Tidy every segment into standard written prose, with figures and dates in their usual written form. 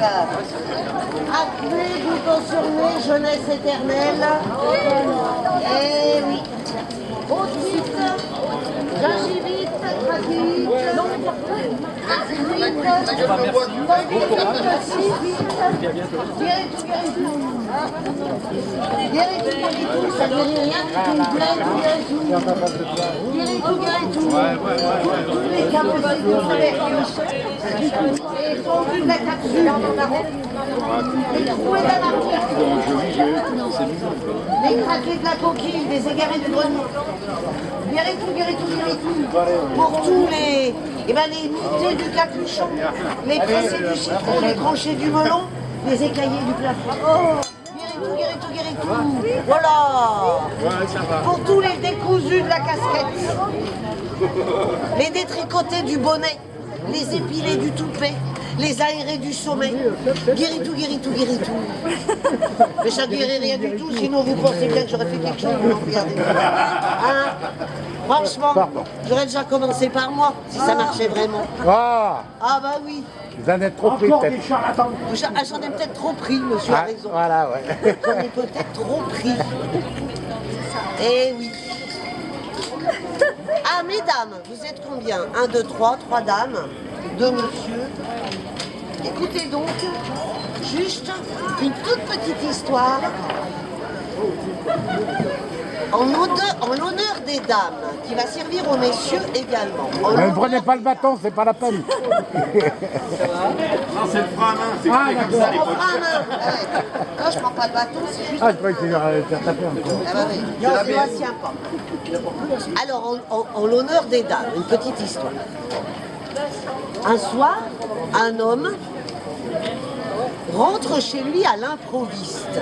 Acné, bouton sur nez, jeunesse éternelle. Eh oui. Otite, gingivite, trachéite, arthrite, tendinite, cystite. Guéris tout, guéris tout. Guéris tout, guéris tout. Ça guérit rien, c'est une plaie, guéris tout. Guéris tout, guéris tout. Tous les capacités de vertige. Et fondu de la capsule en arrêt. Les trouées d'anarchie. Les craqués de la coquille, les égarés du grenier. Guéris tout, guéris tout, guéris tout. Pour tous les mutés du capuchon, les pressés du citron, les tranchés du melon, les écaillés du plafond. Oh, guéris tout, guéris tout, guéris tout. Voilà. Pour tous les décousus de la casquette, les détricotés du bonnet, les épilés du toupet, les aérés du sommet. Guéris tout, guéris tout, guéris tout. Mais ça guérit rien du tout, sinon vous pensez bien que j'aurais fait quelque chose, non, regardez. Hein? Franchement, j'aurais déjà commencé par moi, si ça marchait vraiment. Ah, bah oui. vous en êtes trop pris peut-être. J'en ai peut-être trop pris, monsieur a raison. Voilà, ouais. J'en ai peut-être trop pris. Eh oui. Ah, mesdames, vous êtes combien? 1, 2, 3, 3 dames, 2 monsieur. Écoutez donc, juste une toute petite histoire en l'honneur des dames, qui va servir aux messieurs également. Ne prenez pas le bâton, c'est pas la peine. Non, c'est le frein à main, c'est comme ça les On prend un main. Quand je prends pas le bâton, c'est juste... Ah, je croyais que tu faire taper un peu. Ah bah oui, non, c'est l'ancien pas. Alors, en l'honneur des dames, une petite histoire. Un soir, un homme rentre chez lui à l'improviste.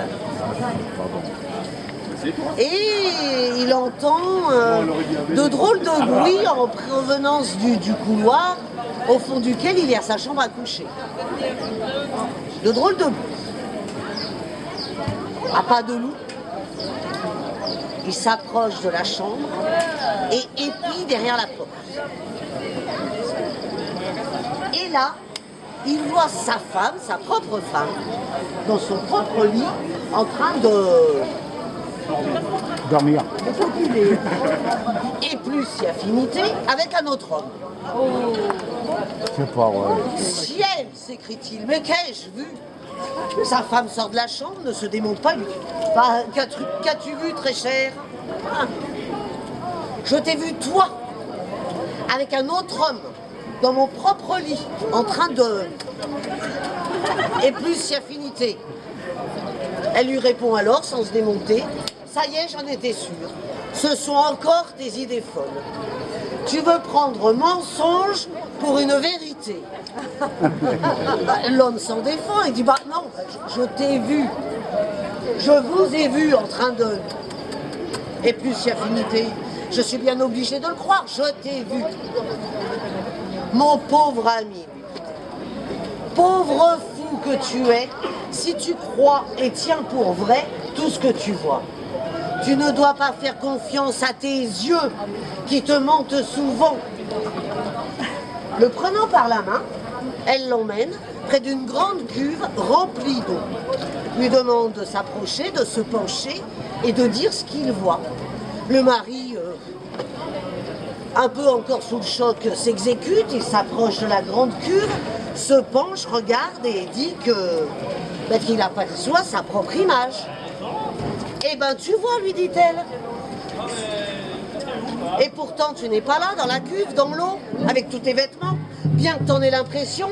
Et il entend de drôles de bruits en provenance du couloir au fond duquel il y a sa chambre à coucher. De drôles de bruits. À pas de loup, il s'approche de la chambre et épie derrière la porte. Et là, il voit sa femme, sa propre femme, dans son propre lit, en train de Dormir. copuler. Et plus si affinité, avec un autre homme. C'est pas vrai. Ciel, s'écrie-t-il, mais qu'ai-je vu? Sa femme sort de la chambre, ne se démonte pas lui. Bah, qu'as-tu vu, très cher? Ah. Je t'ai vu, toi, avec un autre homme, dans mon propre lit, en train de... Et plus si affinité. Elle lui répond alors, sans se démonter, ça y est, j'en étais sûre. Ce sont encore tes idées folles. Tu veux prendre mensonge pour une vérité. L'homme s'en défend, il dit, bah non, je t'ai vu. Je vous ai vu en train de... Et plus si affinité, je suis bien obligé de le croire, je t'ai vu. Mon pauvre ami, pauvre fou que tu es, si tu crois et tiens pour vrai tout ce que tu vois. Tu ne dois pas faire confiance à tes yeux qui te mentent souvent. Le prenant par la main, elle l'emmène près d'une grande cuve remplie d'eau. Lui demande de s'approcher, de se pencher et de dire ce qu'il voit. Le mari, un peu encore sous le choc, s'exécute, il s'approche de la grande cuve, se penche, regarde et dit qu'il aperçoit sa propre image. Eh ben tu vois, lui dit-elle. Et pourtant tu n'es pas là, dans la cuve, dans l'eau, avec tous tes vêtements, bien que t'en aies l'impression.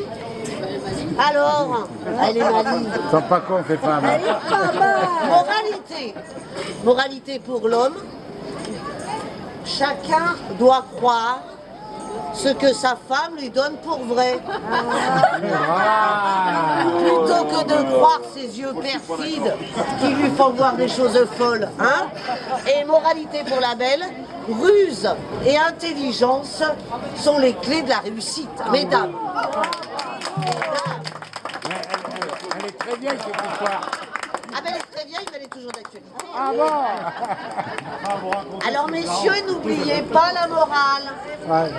Alors, elle est maligne. Ils sont pas cons, ces femmes. Elle est pas mal. Moralité. Moralité pour l'homme. Chacun doit croire ce que sa femme lui donne pour vrai. Plutôt que de croire ses yeux perfides qui lui font voir des choses folles. Hein? Et moralité pour la belle, ruse et intelligence sont les clés de la réussite. Mesdames. Elle est très vieille, cette histoire. Ah ben elle est très vieille, mais elle est toujours d'actualité. Ah bon? Alors messieurs, n'oubliez pas la morale. Ouais.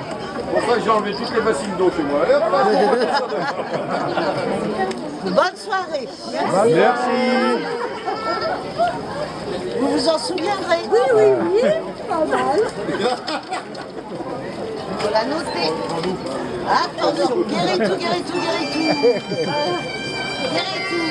Pour ça, j'ai enlevé toutes les bassines d'eau chez moi. Et hop là, Bonne soirée. Merci. Vous vous en souviendrez. Oui, oui, oui, pas mal. Faut la noter. Attention, Guérétou, Guérétou, Guérétou. Guérétou.